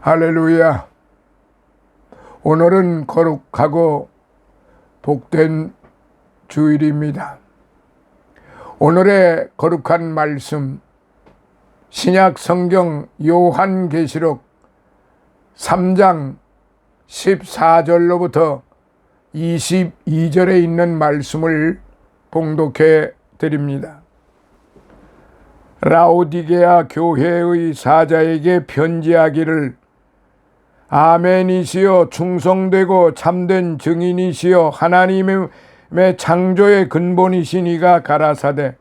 할렐루야. 오늘은 거룩하고 복된 주일입니다. 오늘의 거룩한 말씀, 신약 성경 요한계시록 3장 14절로부터 22절에 있는 말씀을 봉독해 드립니다. 라오디게아 교회의 사자에게 편지하기를, 아멘이시여 충성되고 참된 증인이시여 하나님의 창조의 근본이신 이가 가라사대,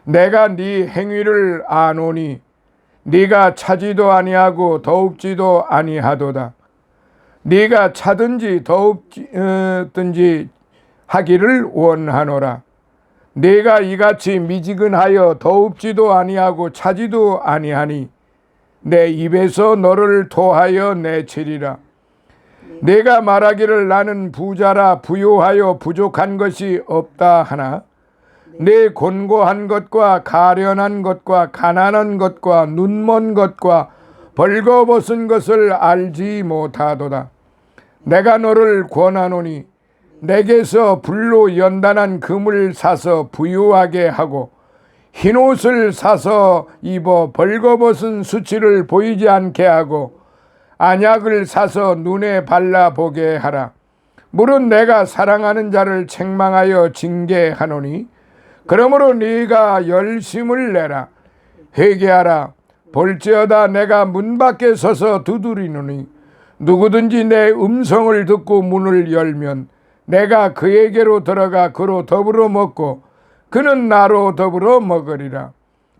내가 네 행위를 아노니 네가 차지도 아니하고 더웁지도 아니하도다. 네가 차든지 더웁든지 하기를 원하노라. 네가 이같이 미지근하여 더웁지도 아니하고 차지도 아니하니 내 입에서 너를 토하여 내치리라. 내가 말하기를 나는 부자라 부요하여 부족한 것이 없다 하나, 내 곤고한 것과 가련한 것과 가난한 것과 눈먼 것과 벌거벗은 것을 알지 못하도다. 내가 너를 권하노니 내게서 불로 연단한 금을 사서 부유하게 하고 흰옷을 사서 입어 벌거벗은 수치를 보이지 않게 하고 안약을 사서 눈에 발라보게 하라. 물은 내가 사랑하는 자를 책망하여 징계하노니 그러므로 네가 열심을 내라. 회개하라. 볼지어다 내가 문 밖에 서서 두드리노니 누구든지 내 음성을 듣고 문을 열면 내가 그에게로 들어가 그로 더불어 먹고 그는 나로 더불어 먹으리라.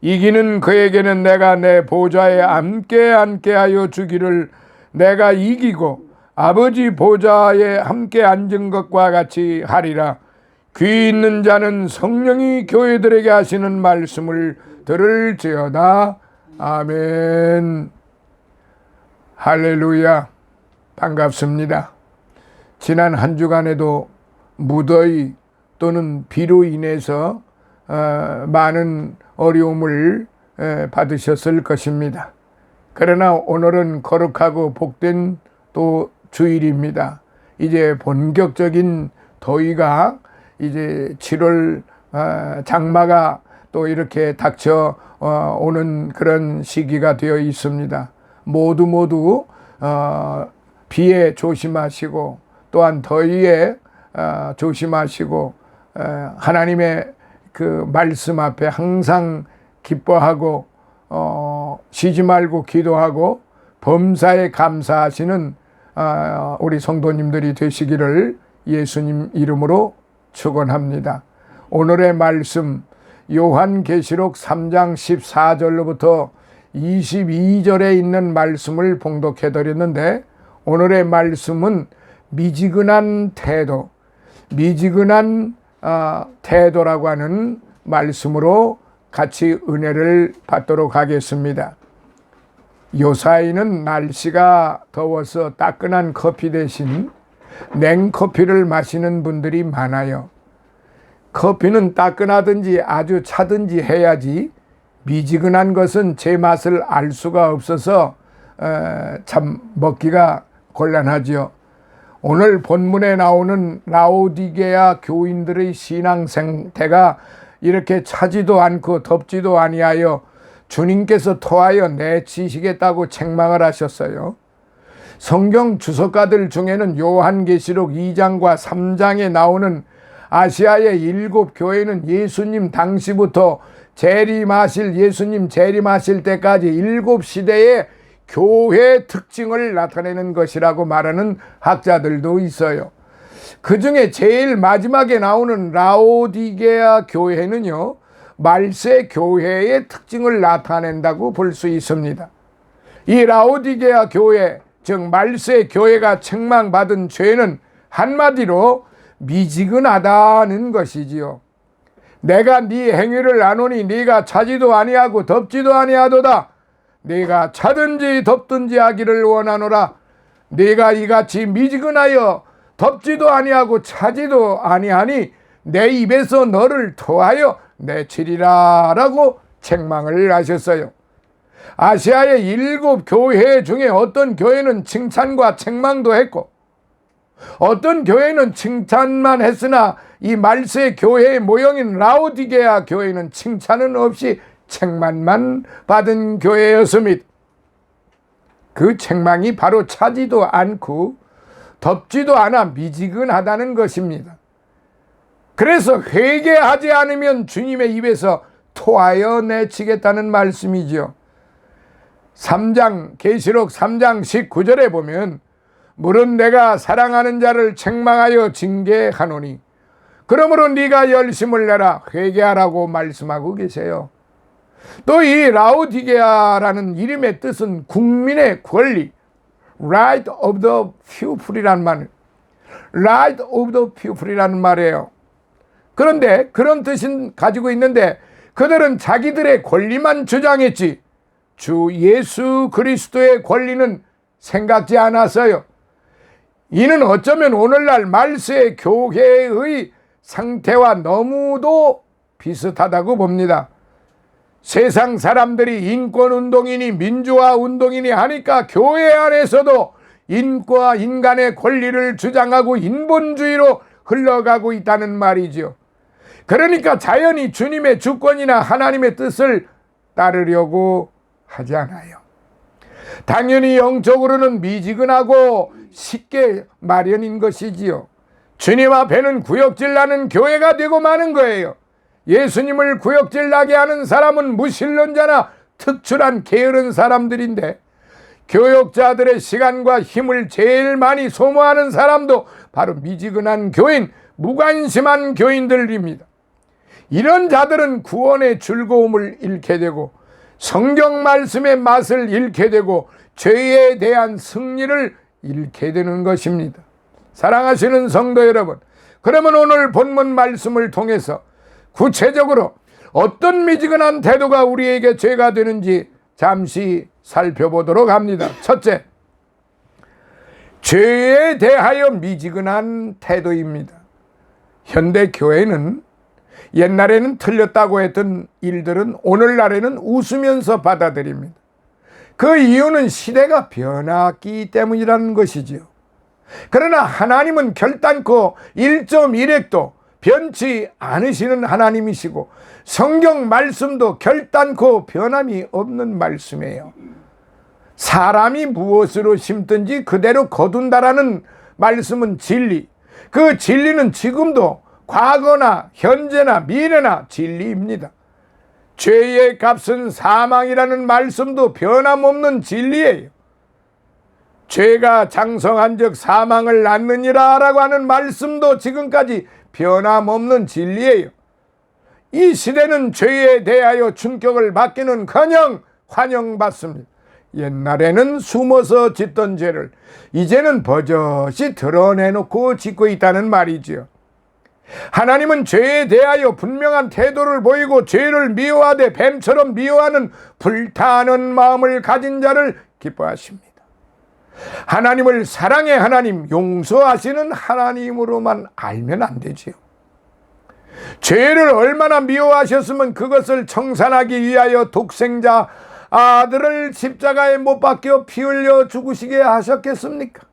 이기는 그에게는 내가 내 보좌에 함께 하여 주기를, 내가 이기고 아버지 보좌에 함께 앉은 것과 같이 하리라. 귀 있는 자는 성령이 교회들에게 하시는 말씀을 들을지어다. 아멘. 할렐루야. 반갑습니다. 지난 한 주간에도 무더위 또는 비로 인해서 많은 어려움을 받으셨을 것입니다. 그러나 오늘은 거룩하고 복된 또 주일입니다. 이제 본격적인 더위가 이제 7월 장마가 또 이렇게 닥쳐 오는 그런 시기가 되어 있습니다. 모두 비에 조심하시고 또한 더위에 조심하시고 하나님의 그 말씀 앞에 항상 기뻐하고 쉬지 말고 기도하고 범사에 감사하시는 우리 성도님들이 되시기를 예수님 이름으로 축원합니다. 오늘의 말씀 요한계시록 3장 14절로부터 22절에 있는 말씀을 봉독해 드렸는데, 오늘의 말씀은 미지근한 태도, 미지근한 태도라고 하는 말씀으로 같이 은혜를 받도록 하겠습니다. 요사이는 날씨가 더워서 따끈한 커피 대신 냉커피를 마시는 분들이 많아요. 커피는 따끈하든지 아주 차든지 해야지 미지근한 것은 제 맛을 알 수가 없어서 참 먹기가 곤란하지요. 오늘 본문에 나오는 라오디게아 교인들의 신앙 상태가 이렇게 차지도 않고 덥지도 아니하여 주님께서 토하여 내치시겠다고 책망을 하셨어요. 성경 주석가들 중에는 요한계시록 2장과 3장에 나오는 아시아의 7 교회는 예수님 당시부터 예수님 재림하실 때까지 7 시대의 교회 특징을 나타내는 것이라고 말하는 학자들도 있어요. 그 중에 제일 마지막에 나오는 라오디게아 교회는요, 말세 교회의 특징을 나타낸다고 볼 수 있습니다. 이 라오디게아 교회, 즉 말세 교회가 책망받은 죄는 한마디로 미지근하다는 것이지요. 내가 네 행위를 아노니 네가 차지도 아니하고 덥지도 아니하도다. 네가 차든지 덥든지 하기를 원하노라. 네가 이같이 미지근하여 덥지도 아니하고 차지도 아니하니 내 입에서 너를 토하여 내치리라 라고 책망을 하셨어요. 아시아의 7교회 중에 어떤 교회는 칭찬과 책망도 했고, 어떤 교회는 칭찬만 했으나 이 말세 교회의 모형인 라오디게아 교회는 칭찬은 없이 책망만 받은 교회였습니다. 그 책망이 바로 차지도 않고 덥지도 않아 미지근하다는 것입니다. 그래서 회개하지 않으면 주님의 입에서 토하여 내치겠다는 말씀이죠. 3장 계시록 3장 19절에 보면 물은 내가 사랑하는 자를 책망하여 징계하노니 그러므로 네가 열심을 내라 회개하라고 말씀하고 계세요. 또 이 라오디게아라는 이름의 뜻은 국민의 권리, right of the people이라는 말, right of the people이라는 말이에요. 그런데 그런 뜻은 가지고 있는데 그들은 자기들의 권리만 주장했지 주 예수 그리스도의 권리는 생각지 않았어요. 이는 어쩌면 오늘날 말세 교회의 상태와 너무도 비슷하다고 봅니다. 세상 사람들이 인권운동이니 민주화운동이니 하니까 교회 안에서도 인과 인간의 권리를 주장하고 인본주의로 흘러가고 있다는 말이죠. 그러니까 자연히 주님의 주권이나 하나님의 뜻을 따르려고 하지 않아요. 당연히 영적으로는 미지근하고 쉽게 마련인 것이지요. 주님 앞에는 구역질 나는 교회가 되고 마는 거예요. 예수님을 구역질 나게 하는 사람은 무신론자나 특출한 게으른 사람들인데 교역자들의 시간과 힘을 제일 많이 소모하는 사람도 바로 미지근한 교인, 무관심한 교인들입니다. 이런 자들은 구원의 즐거움을 잃게 되고 성경 말씀의 맛을 잃게 되고 죄에 대한 승리를 잃게 되는 것입니다. 사랑하시는 성도 여러분, 그러면 오늘 본문 말씀을 통해서 구체적으로 어떤 미지근한 태도가 우리에게 죄가 되는지 잠시 살펴보도록 합니다. 첫째, 죄에 대하여 미지근한 태도입니다. 현대 교회는 옛날에는 틀렸다고 했던 일들은 오늘날에는 웃으면서 받아들입니다. 그 이유는 시대가 변했기 때문이라는 것이지요. 그러나 하나님은 결단코 1.1핵도 변치 않으시는 하나님이시고 성경 말씀도 결단코 변함이 없는 말씀이에요. 사람이 무엇으로 심든지 그대로 거둔다라는 말씀은 진리. 그 진리는 지금도 과거나 현재나 미래나 진리입니다. 죄의 값은 사망이라는 말씀도 변함없는 진리예요. 죄가 장성한즉 사망을 낳느니라 라고 하는 말씀도 지금까지 변함없는 진리예요. 이 시대는 죄에 대하여 충격을 받기는커녕 환영받습니다. 옛날에는 숨어서 짓던 죄를 이제는 버젓이 드러내놓고 짓고 있다는 말이지요. 하나님은 죄에 대하여 분명한 태도를 보이고 죄를 미워하되 뱀처럼 미워하는 불타는 마음을 가진 자를 기뻐하십니다. 하나님을 사랑의 하나님, 용서하시는 하나님으로만 알면 안 되지요. 죄를 얼마나 미워하셨으면 그것을 청산하기 위하여 독생자 아들을 십자가에 못 박혀 피 흘려 죽으시게 하셨겠습니까?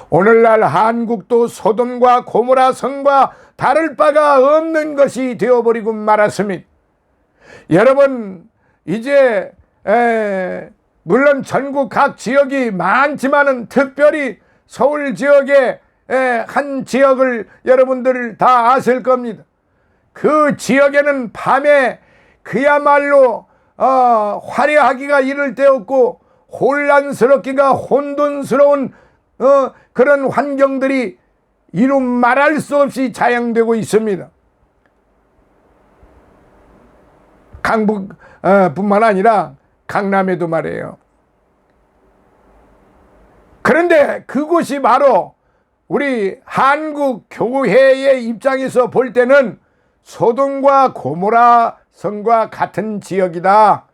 오늘날 한국도 소돔과 고모라 성과 다를 바가 없는 것이 되어버리고 말았습니다. 여러분, 이제 물론 전국 각 지역이 많지만은 특별히 서울 지역의 한 지역을 여러분들 다 아실 겁니다. 그 지역에는 밤에 그야말로 화려하기가 이를 데 없고 혼란스럽기가 혼돈스러운 그런 환경들이 이루 말할 수 없이 자양되고 있습니다. 강북 뿐만 아니라 강남에도 말이에요. 그런데 그곳이 바로 우리 한국 교회의 입장에서 볼 때는 소돔과 고모라 성과 같은 지역이다.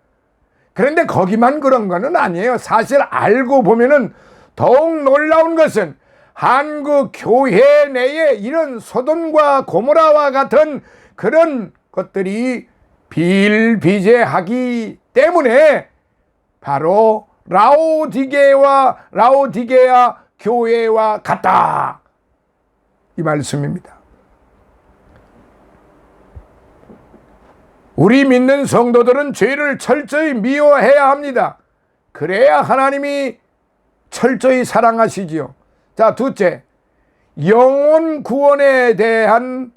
그런데 거기만 그런 거는 아니에요. 사실 알고 보면은 더욱 놀라운 것은 한국 교회 내에 이런 소돔과 고모라와 같은 그런 것들이 비일비재하기 때문에 바로 라오디게아 교회와 같다, 이 말씀입니다. 우리 믿는 성도들은 죄를 철저히 미워해야 합니다. 그래야 하나님이 철저히 사랑하시지요. 자, 둘째, 영혼 구원에 대한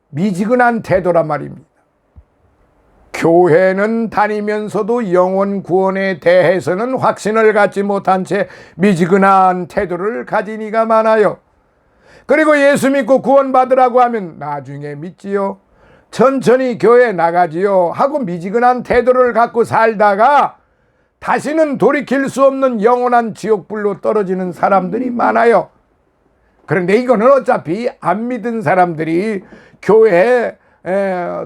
미지근한 태도란 말입니다. 교회는 다니면서도 영혼 구원에 대해서는 확신을 갖지 못한 채 미지근한 태도를 가진 이가 많아요. 그리고 예수 믿고 구원받으라고 하면 나중에 믿지요, 천천히 교회 나가지요 하고 미지근한 태도를 갖고 살다가 다시는 돌이킬 수 없는 영원한 지옥불로 떨어지는 사람들이 많아요. 그런데 이거는 어차피 안 믿은 사람들이 교회에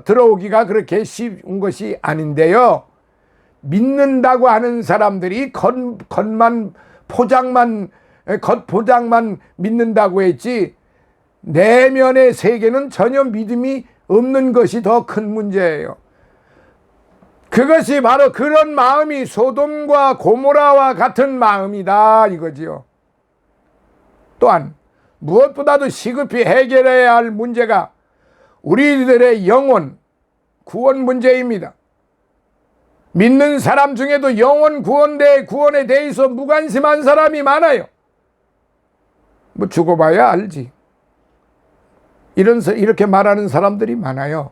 들어오기가 그렇게 쉬운 것이 아닌데요, 믿는다고 하는 사람들이 겉포장만 믿는다고 했지 내면의 세계는 전혀 믿음이 없는 것이 더 큰 문제예요. 그것이 바로 그런 마음이 소돔과 고모라와 같은 마음이다, 이거지요. 또한 무엇보다도 시급히 해결해야 할 문제가 우리들의 영혼 구원 문제입니다. 믿는 사람 중에도 영혼 구원에 대해서 무관심한 사람이 많아요. 뭐 죽어봐야 알지, 이렇게 말하는 사람들이 많아요.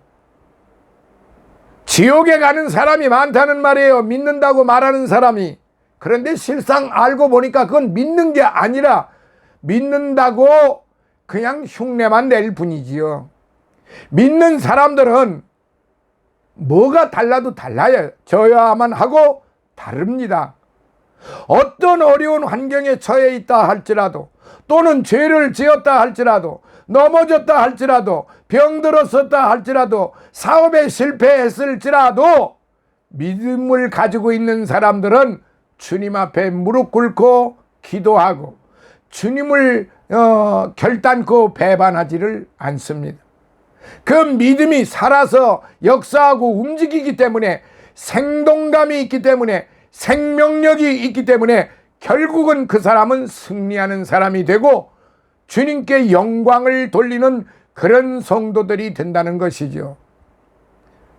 지옥에 가는 사람이 많다는 말이에요, 믿는다고 말하는 사람이. 그런데 실상 알고 보니까 그건 믿는 게 아니라 믿는다고 그냥 흉내만 낼 뿐이지요. 믿는 사람들은 뭐가 달라도 달라요. 져야만 하고 다릅니다. 어떤 어려운 환경에 처해 있다 할지라도, 또는 죄를 지었다 할지라도, 넘어졌다 할지라도, 병들었었다 할지라도, 사업에 실패했을지라도 믿음을 가지고 있는 사람들은 주님 앞에 무릎 꿇고 기도하고 주님을 결단코 배반하지를 않습니다. 그 믿음이 살아서 역사하고 움직이기 때문에, 생동감이 있기 때문에, 생명력이 있기 때문에 결국은 그 사람은 승리하는 사람이 되고 주님께 영광을 돌리는 그런 성도들이 된다는 것이죠.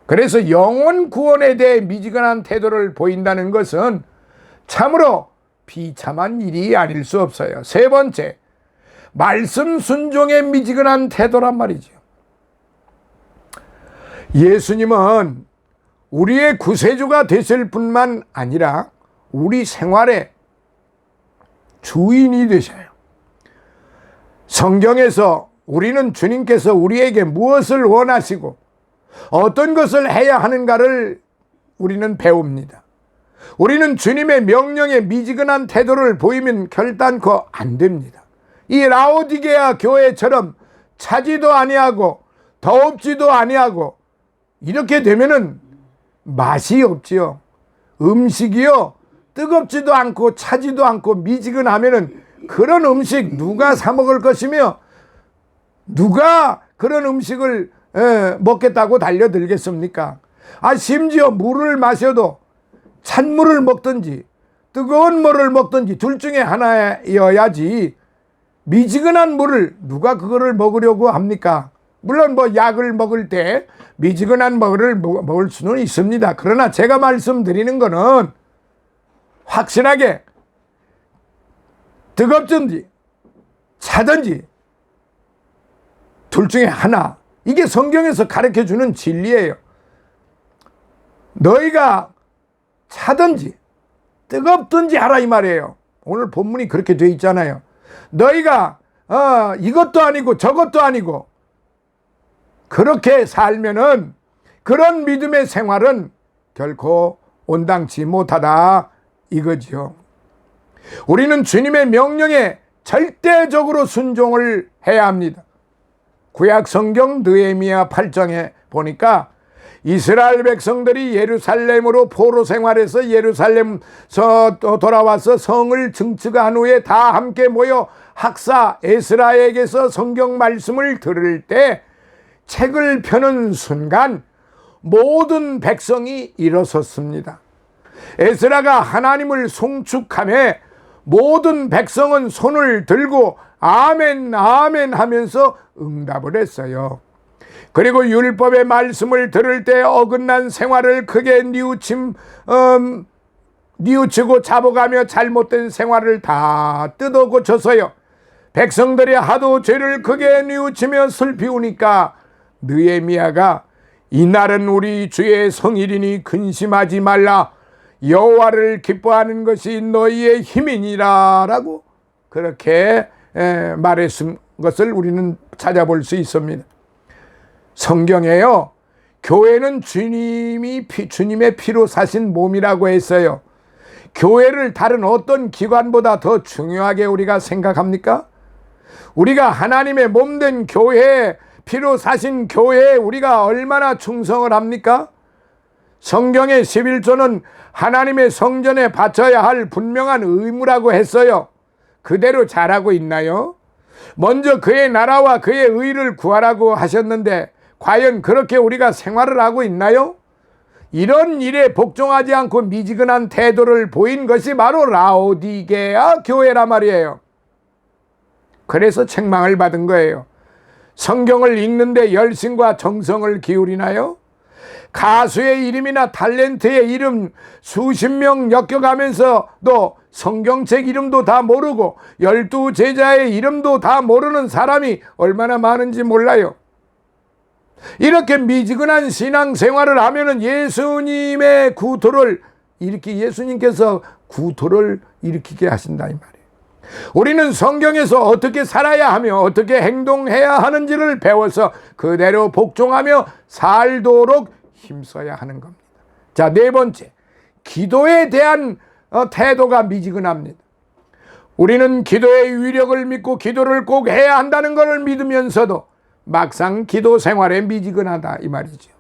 그래서 영혼 구원에 대해 미지근한 태도를 보인다는 것은 참으로 비참한 일이 아닐 수 없어요. 세 번째, 말씀 순종의 미지근한 태도란 말이죠. 예수님은 우리의 구세주가 되실 뿐만 아니라 우리 생활의 주인이 되셔요. 성경에서 우리는 주님께서 우리에게 무엇을 원하시고 어떤 것을 해야 하는가를 우리는 배웁니다. 우리는 주님의 명령에 미지근한 태도를 보이면 결단코 안 됩니다. 이 라오디게아 교회처럼 차지도 아니하고 더웁지도 아니하고 이렇게 되면은 맛이 없지요. 음식이요, 뜨겁지도 않고 차지도 않고 미지근하면은 그런 음식 누가 사 먹을 것이며 누가 그런 음식을 먹겠다고 달려들겠습니까? 심지어 물을 마셔도 찬물을 먹든지 뜨거운 물을 먹든지 둘 중에 하나여야지 미지근한 물을 누가 그거를 먹으려고 합니까? 물론 뭐 약을 먹을 때 미지근한 물을 먹을 수는 있습니다. 그러나 제가 말씀드리는 거는 확실하게 뜨겁든지 차든지 둘 중에 하나, 이게 성경에서 가르쳐주는 진리예요. 너희가 차든지 뜨겁든지 하라, 이 말이에요. 오늘 본문이 그렇게 돼 있잖아요. 너희가 이것도 아니고 저것도 아니고 그렇게 살면은 그런 믿음의 생활은 결코 온당치 못하다, 이거지요. 우리는 주님의 명령에 절대적으로 순종을 해야 합니다. 구약 성경 느헤미야 8장에 보니까 이스라엘 백성들이 예루살렘으로 포로 생활해서 예루살렘에서 돌아와서 성을 증축한 후에 다 함께 모여 학사 에스라에게서 성경 말씀을 들을 때 책을 펴는 순간 모든 백성이 일어섰습니다. 에스라가 하나님을 송축하며 모든 백성은 손을 들고 아멘 아멘 하면서 응답을 했어요. 그리고 율법의 말씀을 들을 때 어긋난 생활을 크게 뉘우치고 잡아가며 잘못된 생활을 다 뜯어 고쳐서요. 백성들이 하도 죄를 크게 뉘우치며 슬피우니까 느헤미야가 이날은 우리 주의 성일이니 근심하지 말라. 여호와를 기뻐하는 것이 너희의 힘이니라 라고 그렇게 말했은 것을 우리는 찾아볼 수 있습니다. 성경에요, 교회는 주님의 피로 사신 몸이라고 했어요. 교회를 다른 어떤 기관보다 더 중요하게 우리가 생각합니까? 우리가 하나님의 몸된 교회, 피로 사신 교회에 우리가 얼마나 충성을 합니까? 성경의 11조는 하나님의 성전에 바쳐야 할 분명한 의무라고 했어요. 그대로 잘하고 있나요? 먼저 그의 나라와 그의 의를 구하라고 하셨는데 과연 그렇게 우리가 생활을 하고 있나요? 이런 일에 복종하지 않고 미지근한 태도를 보인 것이 바로 라오디게아 교회란 말이에요. 그래서 책망을 받은 거예요. 성경을 읽는데 열심과 정성을 기울이나요? 가수의 이름이나 탤런트의 이름 수십 명 엮여가면서도 성경책 이름도 다 모르고 12제자의 이름도 다 모르는 사람이 얼마나 많은지 몰라요. 이렇게 미지근한 신앙생활을 하면은 예수님의 구토를 예수님께서 구토를 일으키게 하신다 이 말이에요. 우리는 성경에서 어떻게 살아야 하며 어떻게 행동해야 하는지를 배워서 그대로 복종하며 살도록 힘써야 하는 겁니다. 자, 네 번째, 기도에 대한 태도가 미지근합니다. 우리는 기도의 위력을 믿고 기도를 꼭 해야 한다는 것을 믿으면서도 막상 기도 생활에 미지근하다 이 말이죠.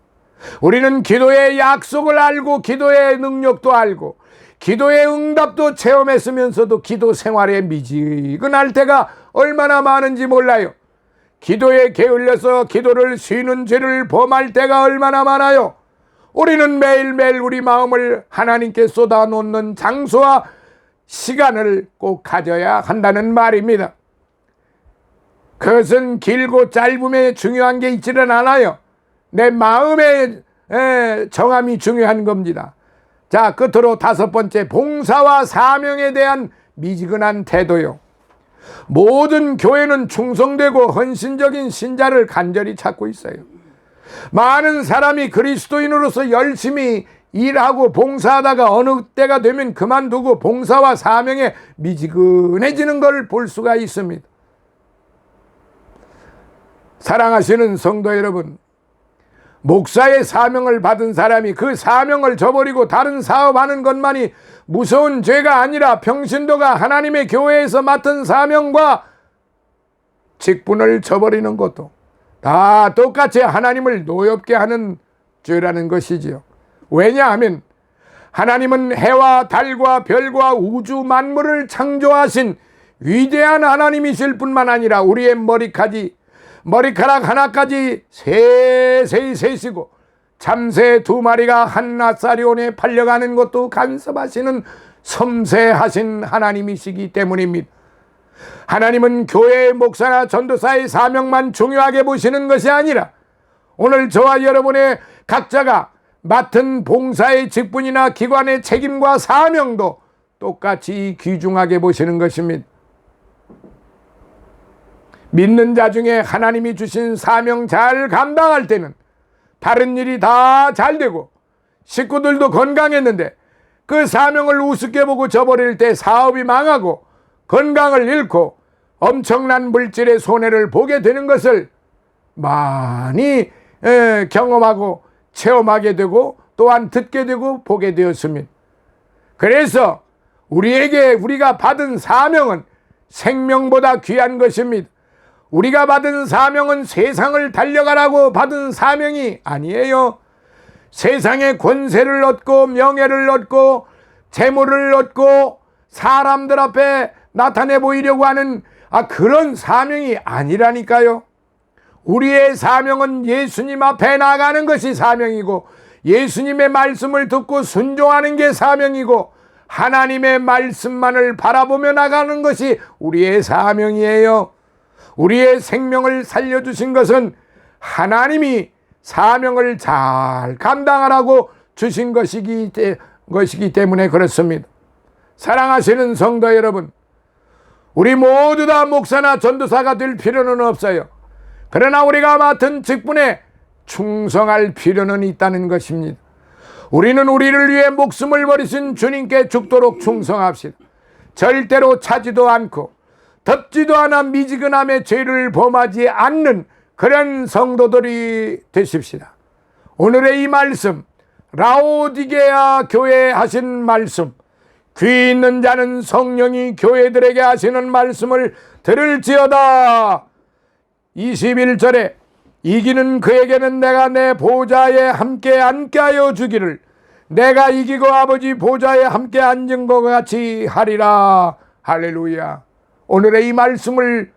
우리는 기도의 약속을 알고 기도의 능력도 알고 기도의 응답도 체험했으면서도 기도 생활에 미지근할 때가 얼마나 많은지 몰라요. 기도에 게을려서 기도를 쉬는 죄를 범할 때가 얼마나 많아요. 우리는 매일매일 우리 마음을 하나님께 쏟아놓는 장소와 시간을 꼭 가져야 한다는 말입니다. 그것은 길고 짧음에 중요한 게 있지는 않아요. 내 마음의 정함이 중요한 겁니다. 자, 끝으로 다섯 번째, 봉사와 사명에 대한 미지근한 태도요. 모든 교회는 충성되고 헌신적인 신자를 간절히 찾고 있어요. 많은 사람이 그리스도인으로서 열심히 일하고 봉사하다가 어느 때가 되면 그만두고 봉사와 사명에 미지근해지는 걸 볼 수가 있습니다. 사랑하시는 성도 여러분, 목사의 사명을 받은 사람이 그 사명을 저버리고 다른 사업하는 것만이 무서운 죄가 아니라 평신도가 하나님의 교회에서 맡은 사명과 직분을 저버리는 것도 다 똑같이 하나님을 노엽게 하는 죄라는 것이지요. 왜냐하면 하나님은 해와 달과 별과 우주 만물을 창조하신 위대한 하나님이실 뿐만 아니라 우리의 머리카락 하나까지 세세히 세시고 참새 2마리가 한나사리온에 팔려가는 것도 간섭하시는 섬세하신 하나님이시기 때문입니다. 하나님은 교회의 목사나 전도사의 사명만 중요하게 보시는 것이 아니라 오늘 저와 여러분의 각자가 맡은 봉사의 직분이나 기관의 책임과 사명도 똑같이 귀중하게 보시는 것입니다. 믿는 자 중에 하나님이 주신 사명 잘 감당할 때는 다른 일이 다 잘 되고 식구들도 건강했는데 그 사명을 우습게 보고 저버릴 때 사업이 망하고 건강을 잃고 엄청난 물질의 손해를 보게 되는 것을 많이 경험하고 체험하게 되고 또한 듣게 되고 보게 되었습니다. 그래서 우리가 받은 사명은 생명보다 귀한 것입니다. 우리가 받은 사명은 세상을 달려가라고 받은 사명이 아니에요. 세상의 권세를 얻고 명예를 얻고 재물을 얻고 사람들 앞에 나타내 보이려고 하는 그런 사명이 아니라니까요. 우리의 사명은 예수님 앞에 나가는 것이 사명이고 예수님의 말씀을 듣고 순종하는 게 사명이고 하나님의 말씀만을 바라보며 나가는 것이 우리의 사명이에요. 우리의 생명을 살려주신 것은 하나님이 사명을 잘 감당하라고 주신 것이기 때문에 그렇습니다. 사랑하시는 성도 여러분, 우리 모두 다 목사나 전도사가 될 필요는 없어요. 그러나 우리가 맡은 직분에 충성할 필요는 있다는 것입니다. 우리는 우리를 위해 목숨을 버리신 주님께 죽도록 충성합시다. 절대로 차지도 않고 덥지도 않아 미지근함의 죄를 범하지 않는 그런 성도들이 되십시다. 오늘의 이 말씀, 라오디게아 교회에 하신 말씀, 귀 있는 자는 성령이 교회들에게 하시는 말씀을 들을지어다. 21절에 이기는 그에게는 내가 내 보좌에 함께 앉게 하여 주기를 내가 이기고 아버지 보좌에 함께 앉은 것 같이 하리라. 할렐루야. 오늘의 이 말씀을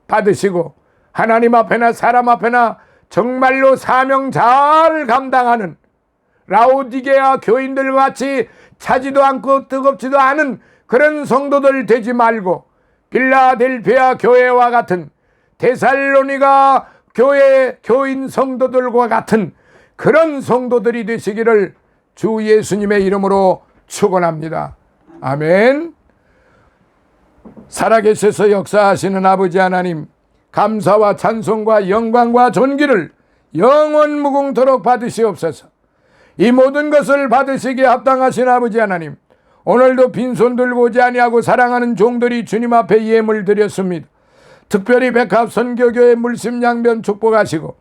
받으시고 하나님 앞에나 사람 앞에나 정말로 사명 잘 감당하는 라오디게아 교인들 같이 차지도 않고 뜨겁지도 않은 그런 성도들 되지 말고 빌라델피아 교회와 같은 데살로니가 교회 교인 성도들과 같은 그런 성도들이 되시기를 주 예수님의 이름으로 축원합니다. 아멘. 살아계셔서 역사하시는 아버지 하나님, 감사와 찬송과 영광과 존귀를 영원 무궁토록 받으시옵소서. 이 모든 것을 받으시기에 합당하신 아버지 하나님, 오늘도 빈손 들고 오지 아니하고 사랑하는 종들이 주님 앞에 예물 드렸습니다. 특별히 백합 선교교회 물심양면 축복하시고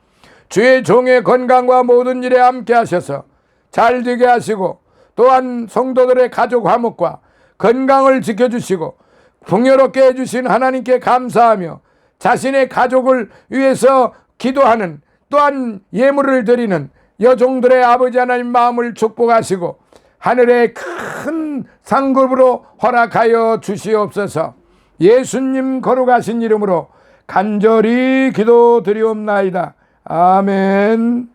주의 종의 건강과 모든 일에 함께 하셔서 잘 되게 하시고 또한 성도들의 가족 화목과 건강을 지켜주시고 풍요롭게 해주신 하나님께 감사하며 자신의 가족을 위해서 기도하는 또한 예물을 드리는 여종들의 아버지 하나님 마음을 축복하시고 하늘의 큰 상급으로 허락하여 주시옵소서. 예수님 거룩하신 이름으로 간절히 기도드리옵나이다. 아멘.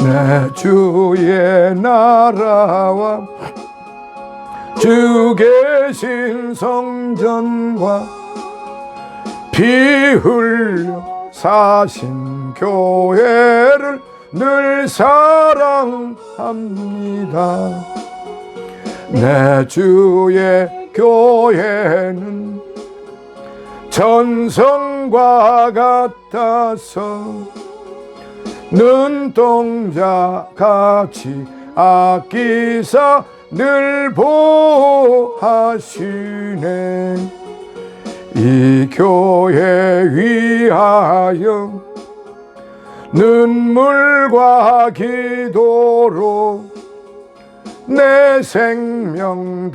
내 주의 나라와 주 계신 성전과 피 흘려 사신 교회를 늘 사랑합니다. 내 주의 교회는 전성과 같아서 눈동자 같이 아끼사 늘 보호하시네. 이 교회 위하여 눈물과 기도로 내 생명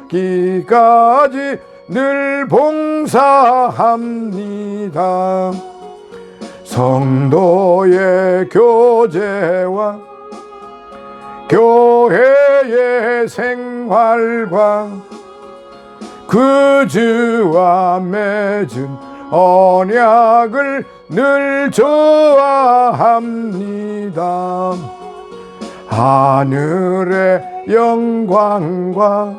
다하기까지 늘 봉사합니다. 성도의 교제와 교회의 생활과 그 주와 맺은 언약을 늘 좋아합니다. 하늘의 영광과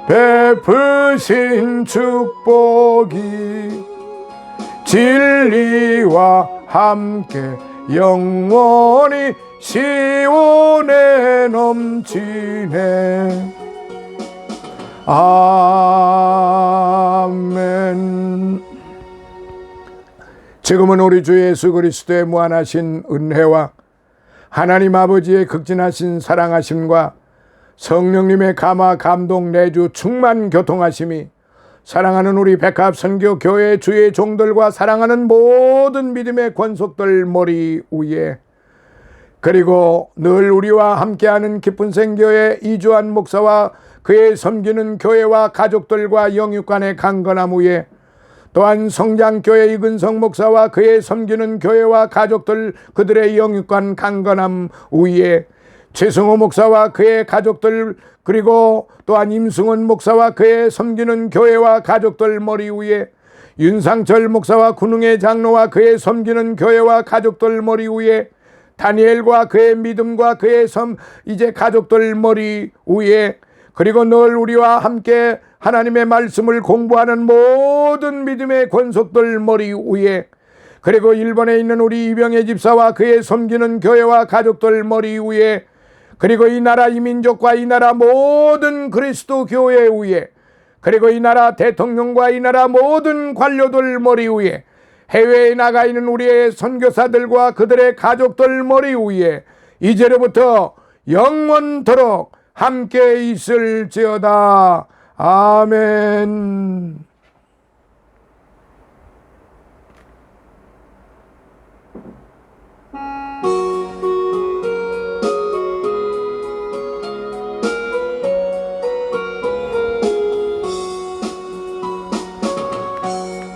베푸신 축복이 진리와 함께 영원히 시온에 넘치네. 아멘. 지금은 우리 주 예수 그리스도의 무한하신 은혜와 하나님 아버지의 극진하신 사랑하심과 성령님의 감화 감동 내주 충만 교통하심이 사랑하는 우리 백합 선교 교회 주의 종들과 사랑하는 모든 믿음의 권속들 머리 위에, 그리고 늘 우리와 함께하는 기쁜 생교회 이주환 목사와 그의 섬기는 교회와 가족들과 영육간의 강건함 위에, 또한 성장교회 이근성 목사와 그의 섬기는 교회와 가족들 그들의 영육간 강건함 위에 최승호 목사와 그의 가족들, 그리고 또한 임승원 목사와 그의 섬기는 교회와 가족들 머리 위에, 윤상철 목사와 군웅의 장로와 그의 섬기는 교회와 가족들 머리 위에, 다니엘과 그의 믿음과 그의 이제 가족들 머리 위에, 그리고 늘 우리와 함께 하나님의 말씀을 공부하는 모든 믿음의 권속들 머리 위에, 그리고 일본에 있는 우리 이병혜 집사와 그의 섬기는 교회와 가족들 머리 위에, 그리고 이 나라 이 민족과 이 나라 모든 그리스도 교회 위에, 그리고 이 나라 대통령과 이 나라 모든 관료들 머리 위에, 해외에 나가 있는 우리의 선교사들과 그들의 가족들 머리 위에 이제로부터 영원토록 함께 있을지어다. 아멘.